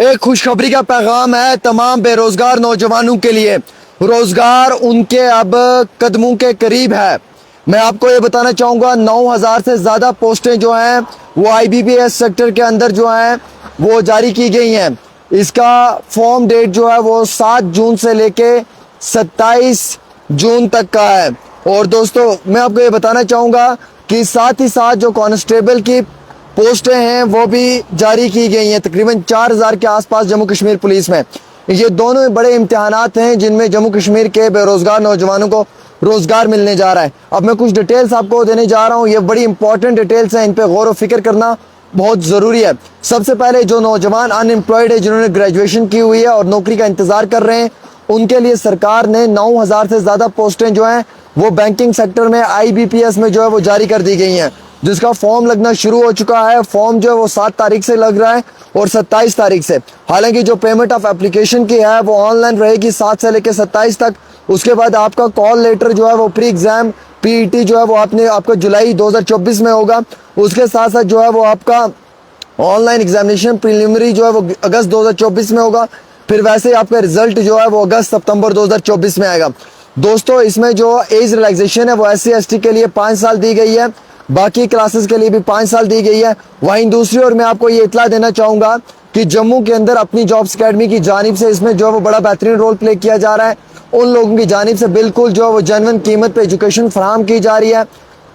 एक खुशखबरी का पैगाम है तमाम बेरोजगार नौजवानों के लिए। रोजगार उनके अब कदमों के करीब है। मैं आपको ये बताना चाहूँगा 9,000 से ज़्यादा पोस्टें जो हैं वो IBPS सेक्टर के अंदर जो हैं वो जारी की गई हैं। इसका फॉर्म डेट जो है वो 7 जून से लेके 27 जून तक का है। और दोस्तों मैं आपको ये बताना चाहूँगा कि साथ ही साथ जो कांस्टेबल की पोस्टें हैं वो भी जारी की गई हैं तकरीबन 4,000 के आसपास जम्मू कश्मीर पुलिस में। ये दोनों बड़े इम्तिहानात हैं जिनमें जम्मू कश्मीर के बेरोजगार नौजवानों को रोजगार मिलने जा रहा है। अब मैं कुछ डिटेल्स आपको देने जा रहा हूँ, ये बड़ी इंपॉर्टेंट डिटेल्स हैं, इन पे गौर व फिक्र करना बहुत ज़रूरी है। सबसे पहले जो नौजवान अनएम्प्लॉयड है, जिन्होंने ग्रेजुएशन की हुई है और नौकरी का इंतज़ार कर रहे हैं, उनके लिए सरकार ने 9,000 से ज़्यादा पोस्टें जो हैं वो बैंकिंग सेक्टर में IBPS में जो है वो जारी कर दी गई हैं, जिसका फॉर्म लगना शुरू हो चुका है। फॉर्म जो है वो 7 तारीख से लग रहा है और 27 तारीख से। हालांकि जो पेमेंट ऑफ एप्लीकेशन की है वो ऑनलाइन रहेगी 7 से लेकर 27 तक। उसके बाद आपका कॉल लेटर जो है वो प्री एग्जाम PET जो है वो आपका जुलाई 2024 में होगा। उसके साथ साथ जो है वो आपका ऑनलाइन एग्जामिनेशन प्रीलिमिनरी जो है वो अगस्त 2024 में होगा। फिर वैसे ही आपका रिजल्ट जो है वो अगस्त सितंबर 2024 में आएगा। दोस्तों इसमें जो एज रिलैक्सेशन है वो SC/ST के लिए 5 साल दी गई है, बाकी क्लासेस के लिए भी 5 साल दी गई है। वहीं दूसरी ओर मैं आपको ये इतला देना चाहूँगा कि जम्मू के अंदर अपनी जॉब्स अकेडमी की जानिब से इसमें जो है वो बड़ा बेहतरीन रोल प्ले किया जा रहा है। उन लोगों की जानिब से बिल्कुल जो है वो जेन्युइन कीमत पे एजुकेशन फराहम की जा रही है।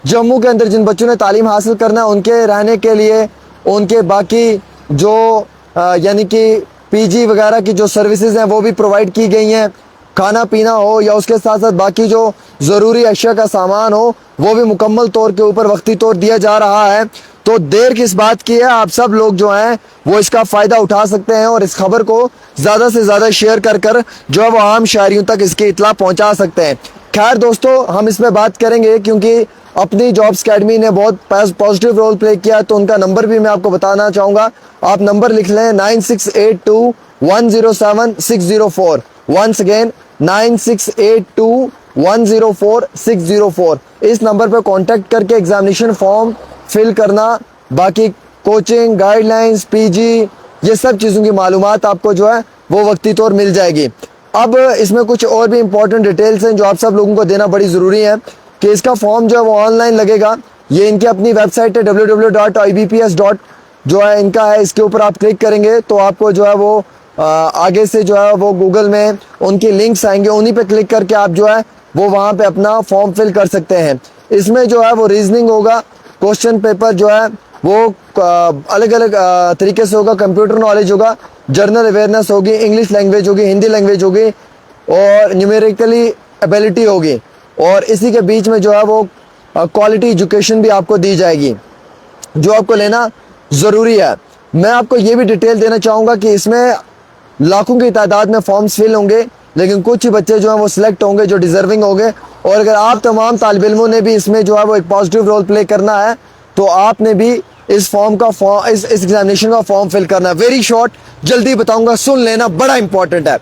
जम्मू के अंदर जिन बच्चों ने तालीम हासिल करना है उनके रहने के लिए, उनके बाकी जो यानी कि PG वगैरह की जो सर्विसेज हैं वो भी प्रोवाइड की गई हैं। खाना पीना हो या उसके साथ साथ बाकी जो ज़रूरी अशिया का सामान हो वो भी मुकम्मल तौर के ऊपर वक्ती तौर दिया जा रहा है। तो देर किस बात की है, आप सब लोग जो हैं वो इसका फ़ायदा उठा सकते हैं और इस खबर को ज़्यादा से ज़्यादा शेयर कर जो है वो आम शहरियों तक इसकी इतला पहुंचा सकते हैं। खैर दोस्तों हम इसमें बात करेंगे क्योंकि अपनी जॉब्स अकेडमी ने बहुत पॉजिटिव रोल प्ले किया, तो उनका नंबर भी मैं आपको बताना चाहूँगा। आप नंबर लिख लें 9682107604। Once again 9682104604। इस नंबर पर कांटेक्ट करके एग्जामिनेशन फॉर्म फिल करना, बाकी कोचिंग गाइडलाइंस PG ये सब चीज़ों की मालूमात आपको जो है वो वक्ती तौर मिल जाएगी। अब इसमें कुछ और भी इंपॉर्टेंट डिटेल्स हैं जो आप सब लोगों को देना बड़ी ज़रूरी है कि इसका फॉर्म जो है वो ऑनलाइन लगेगा। ये इनकी अपनी वेबसाइट है www.ibps. जो है इनका है, इसके ऊपर आप क्लिक करेंगे तो आपको जो है वो आगे से जो है वो गूगल में उनकी लिंक्स आएंगे, उन्हीं पे क्लिक करके आप जो है वो वहाँ पे अपना फॉर्म फिल कर सकते हैं। इसमें जो है वो रीजनिंग होगा, क्वेश्चन पेपर जो है वो अलग अलग तरीके से होगा, कंप्यूटर नॉलेज होगा, जर्नल अवेयरनेस होगी, इंग्लिश लैंग्वेज होगी, हिंदी लैंग्वेज होगी और न्यूमेरिकली एबिलिटी होगी। और इसी के बीच में जो है वो क्वालिटी एजुकेशन भी आपको दी जाएगी जो आपको लेना ज़रूरी है। मैं आपको ये भी डिटेल देना चाहूँगा कि इसमें लाखों की तादाद में फॉर्म्स फिल होंगे, लेकिन कुछ ही बच्चे जो हैं वो सिलेक्ट होंगे जो डिज़र्विंग होंगे। और अगर आप तमाम तालिब इल्मों ने भी इसमें जो है वो एक पॉजिटिव रोल प्ले करना है तो आपने भी इस एग्जामिनेशन का फॉर्म फिल करना है। वेरी शॉर्ट, जल्दी बताऊंगा, सुन लेना, बड़ा इंपॉर्टेंट है।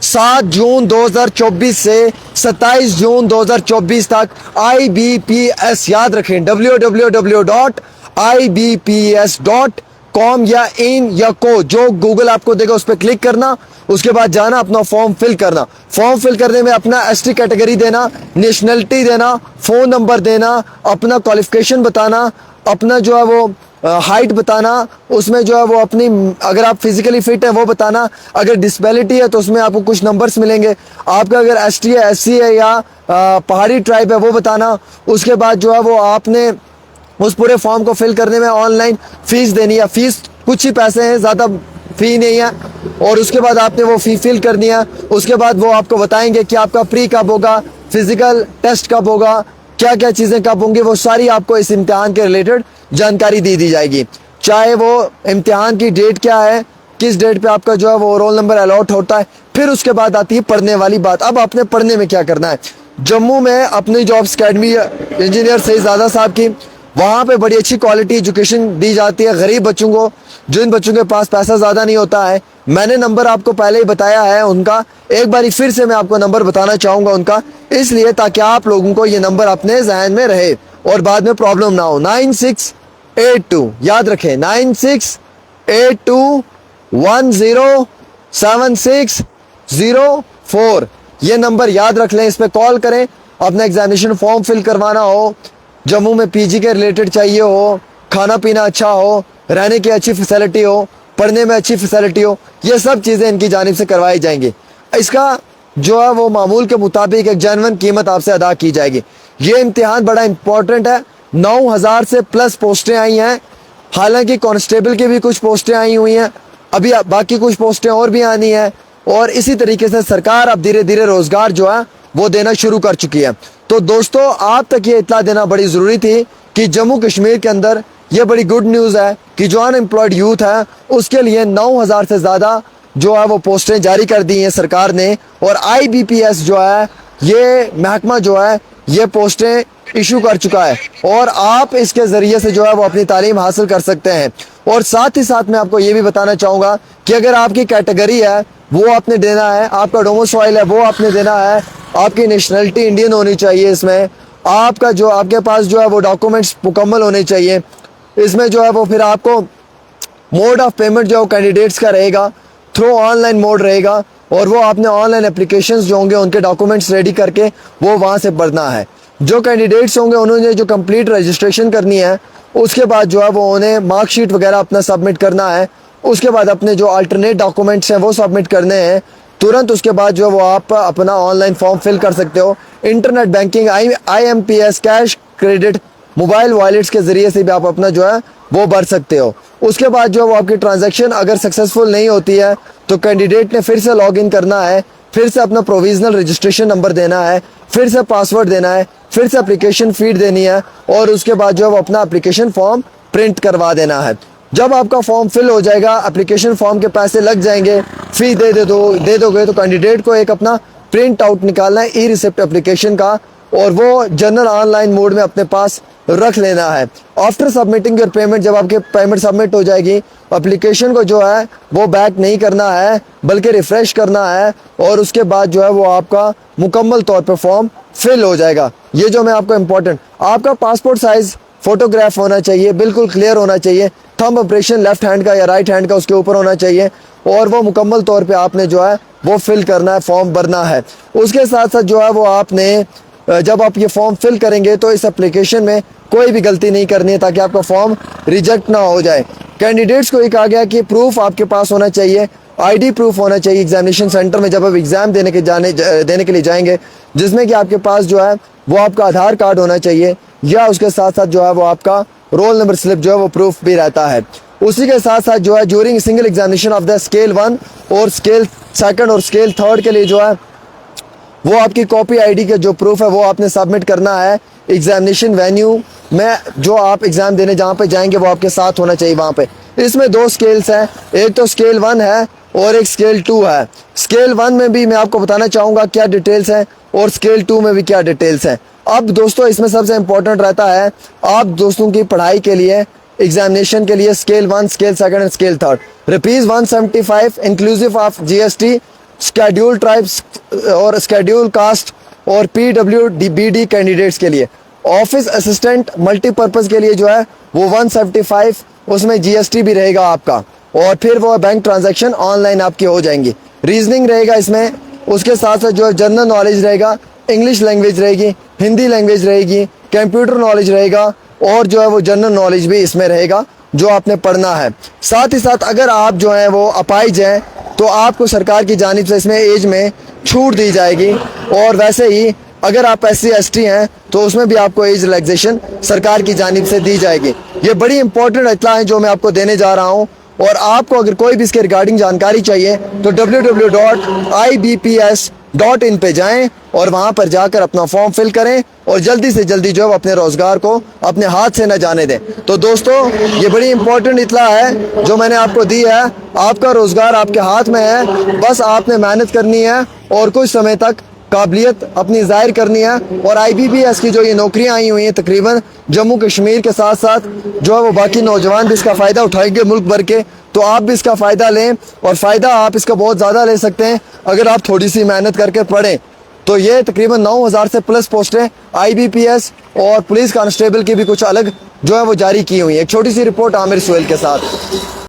7 जून 2024 से 27 जून 2024 तक IBPS, याद रखें www.ibps.com या इन या को, जो गूगल आपको देगा उस पर क्लिक करना। उसके बाद जाना अपना फॉर्म फिल करना। फॉर्म फिल करने में अपना ST कैटेगरी देना, नेशनलिटी देना, फ़ोन नंबर देना, अपना क्वालिफिकेशन बताना, अपना जो है वो हाइट बताना, उसमें जो है वो अपनी अगर आप फिजिकली फिट है वो बताना, अगर डिसेबिलिटी है तो उसमें आपको कुछ नंबर्स मिलेंगे, आपका अगर ST है SC है या पहाड़ी ट्राइब है वो बताना। उसके बाद जो है वो आपने उस पूरे फॉर्म को फिल करने में ऑनलाइन फ़ीस देनी है। फ़ीस कुछ ही पैसे हैं, ज़्यादा फ़ी नहीं है। और उसके बाद आपने वो फ़ी फिल करनी है। उसके बाद वो आपको बताएंगे कि आपका प्री कब होगा, फिज़िकल टेस्ट कब होगा, क्या क्या चीज़ें कब होंगी, वो सारी आपको इस इम्तिहान के रिलेटेड जानकारी दी जाएगी। चाहे वो इम्तिहान की डेट क्या है, किस डेट पे आपका जो है वो रोल नंबर अलॉट होता है। फिर उसके बाद आती है पढ़ने वाली बात। अब आपने पढ़ने में क्या करना है। जम्मू में अपनी जॉब्स अकेडमी इंजीनियर सईद ज़ादा साहब की, वहाँ पे बड़ी अच्छी क्वालिटी एजुकेशन दी जाती है गरीब बच्चों को, जिन बच्चों के पास पैसा ज़्यादा नहीं होता है। मैंने नंबर आपको पहले ही बताया है उनका, एक बारी फिर से मैं आपको नंबर बताना चाहूँगा उनका, इसलिए ताकि आप लोगों को ये नंबर अपने जहन में रहे और बाद में प्रॉब्लम ना हो। 9682, याद रखें 9682 107604। ये नंबर याद रख लें, इस पे कॉल करें। अपना एग्जामिनेशन फॉर्म फिल करवाना हो, जम्मू में पीजी के रिलेटेड चाहिए हो, खाना पीना अच्छा हो, रहने की अच्छी फैसिलिटी हो, पढ़ने में अच्छी फैसिलिटी हो, ये सब चीज़ें इनकी जानिब से करवाई जाएंगी। इसका जो है वो मामूल के मुताबिक एक जेन्युइन कीमत आपसे अदा की जाएगी। ये इम्तिहान बड़ा इंपॉर्टेंट है। 9000 से प्लस पोस्टें आई हैं। हालांकि कांस्टेबल की भी कुछ पोस्टें आई हुई हैं, अभी बाकी कुछ पोस्टें और भी आनी हैं। और इसी तरीके से सरकार अब धीरे धीरे रोजगार जो है वो देना शुरू कर चुकी है। तो दोस्तों, आप तक ये इत्तला देना बड़ी ज़रूरी थी कि जम्मू कश्मीर के अंदर ये बड़ी गुड न्यूज़ है कि जो अनएम्प्लॉयड यूथ है उसके लिए 9000 से ज़्यादा जो है वो पोस्टें जारी कर दी हैं सरकार ने। और IBPS जो है ये महकमा जो है ये पोस्टें इशू कर चुका है और आप इसके ज़रिए से जो है वो अपनी तालीम हासिल कर सकते हैं। और साथ ही साथ मैं आपको ये भी बताना चाहूँगा कि अगर आपकी कैटेगरी है वो आपने देना है, आपका डोमिसाइल है वो आपने देना है, आपकी नेशनलिटी इंडियन होनी चाहिए, इसमें आपका जो आपके पास जो है वो डॉक्यूमेंट्स मुकम्मल होने चाहिए। इसमें जो है वो फिर आपको मोड ऑफ पेमेंट जो कैंडिडेट्स का रहेगा थ्रू ऑनलाइन मोड रहेगा और वो आपने ऑनलाइन एप्लीकेशंस जो होंगे उनके डॉक्यूमेंट्स रेडी करके वो वहाँ से भरना है। जो कैंडिडेट्स होंगे उन्होंने जो कंप्लीट रजिस्ट्रेशन करनी है, उसके बाद जो है वो उन्हें मार्कशीट वगैरह अपना सबमिट करना है। उसके बाद अपने जो अल्टरनेट डॉक्यूमेंट्स हैं वो सबमिट करने हैं तुरंत। उसके बाद जो है वो आप अपना ऑनलाइन फॉर्म फिल कर सकते हो। Internet banking, IMPS, cash credit, mobile wallets के ज़रिए से भी आप अपना जो है वो भर सकते हो। उसके बाद जो वो आपकी ट्रांजैक्शन अगर सक्सेसफुल नहीं होती है तो कैंडिडेट ने फिर से लॉग इन करना है, फिर से अपना प्रोविजनल रजिस्ट्रेशन नंबर देना है, फिर से पासवर्ड देना है, फिर से एप्लीकेशन फीड देनी है और उसके बाद जो है वो अपना एप्लीकेशन फॉर्म प्रिंट करवा देना है। जब आपका फॉर्म फिल हो जाएगा, एप्लीकेशन फॉर्म के पैसे लग जाएंगे, फी दे दोगे तो कैंडिडेट को एक अपना प्रिंट आउट निकालना है ई-रिसिप्ट एप्लीकेशन का और वो जनरल ऑनलाइन मोड में अपने पास रख लेना है। आफ्टर सबमिटिंग योर पेमेंट, जब आपके पेमेंट सबमिट हो जाएगी, एप्लीकेशन को जो है वो बैक नहीं करना है बल्कि रिफ्रेश करना है और उसके बाद जो है वो आपका मुकम्मल तौर पे फॉर्म फिल हो जाएगा। ये जो मैं आपको इम्पोर्टेंट, आपका पासपोर्ट साइज फोटोग्राफ होना चाहिए, बिल्कुल क्लियर होना चाहिए, थंब इंप्रेशन लेफ्ट हैंड का या राइट हैंड का उसके ऊपर होना चाहिए और वो मुकम्मल तौर पे आपने जो है वो फिल करना है, फॉर्म भरना है। उसके साथ साथ जो है वो आपने जब आप ये फॉर्म फिल करेंगे तो इस एप्लीकेशन में कोई भी गलती नहीं करनी है ताकि आपका फॉर्म रिजेक्ट ना हो जाए। कैंडिडेट्स को ये कहा गया कि प्रूफ आपके पास होना चाहिए, ID प्रूफ होना चाहिए एग्जामिनेशन सेंटर में जब आप एग्ज़ाम देने के लिए जाएंगे, जिसमें कि आपके पास जो है वो आपका आधार कार्ड होना चाहिए या उसके साथ साथ जो है वो आपका रोल नंबर स्लिप जो है वो प्रूफ भी रहता है। उसी के साथ साथ जो है during single examination of the scale 1 और स्केल 2 और स्केल 3 के लिए जो है वो आपकी कॉपी ID के जो प्रूफ है वो आपने सबमिट करना है। एग्जामिनेशन वेन्यू में जो आप एग्ज़ाम देने जहाँ पे जाएंगे वो आपके साथ होना चाहिए वहाँ पे। इसमें 2 स्केल्स हैं, एक तो स्केल 1 है और एक स्केल 2 है। स्केल 1 में भी मैं आपको बताना चाहूँगा क्या डिटेल्स हैं और स्केल 2 में भी क्या डिटेल्स हैं। अब दोस्तों इसमें सबसे इम्पोर्टेंट रहता है आप दोस्तों की पढ़ाई के लिए, एग्जामिनेशन के लिए scale 1, scale 2 and scale 3 rupees 175 inclusive of GST schedule tribes और शेड्यूल कास्ट और PWBD कैंडिडेट्स के लिए। ऑफिस असिस्टेंट मल्टीपर्पज़ के लिए जो है वो 175, उसमें GST भी रहेगा आपका और फिर वो बैंक ट्रांजैक्शन ऑनलाइन आपकी हो जाएंगी। रीजनिंग रहेगा इसमें, उसके साथ साथ जो है जनरल नॉलेज रहेगा, इंग्लिश लैंग्वेज रहेगी, हिंदी लैंग्वेज रहेगी, कंप्यूटर नॉलेज रहेगा और जो है वो जनरल नॉलेज भी इसमें रहेगा जो आपने पढ़ना है। साथ ही साथ अगर आप जो है वो अपाइज हैं तो आपको सरकार की जानिब से इसमें एज में छूट दी जाएगी और वैसे ही अगर आप SC ST हैं तो उसमें भी आपको एज रिलैक्सेशन सरकार की जानिब से दी जाएगी। ये बड़ी इंपॉर्टेंट इत्तला है जो मैं आपको देने जा रहा हूँ और आपको अगर कोई भी इसके रिगार्डिंग जानकारी चाहिए तो www.ibps.in पे जाएं और वहाँ पर जाकर अपना फॉर्म फिल करें और जल्दी से जल्दी जो है अपने रोज़गार को अपने हाथ से न जाने दें। तो दोस्तों ये बड़ी इंपॉर्टेंट इत्तला है जो मैंने आपको दी है। आपका रोज़गार आपके हाथ में है, बस आपने मेहनत करनी है और कुछ समय तक काबिलियत अपनी ज़ाहिर करनी है। और IBPS की जो ये नौकरियां आई हुई हैं तकरीबन जम्मू कश्मीर के साथ साथ जो है वो बाकी नौजवान भी इसका फ़ायदा उठाएंगे मुल्क भर के, तो आप भी इसका फ़ायदा लें और फ़ायदा आप इसका बहुत ज़्यादा ले सकते हैं अगर आप थोड़ी सी मेहनत करके पढ़ें। तो ये तकरीबन 9000 से प्लस पोस्टें IBPS और पुलिस कांस्टेबल की भी कुछ अलग जो है वो जारी की हुई है। एक छोटी सी रिपोर्ट आमिर सुहेल के साथ।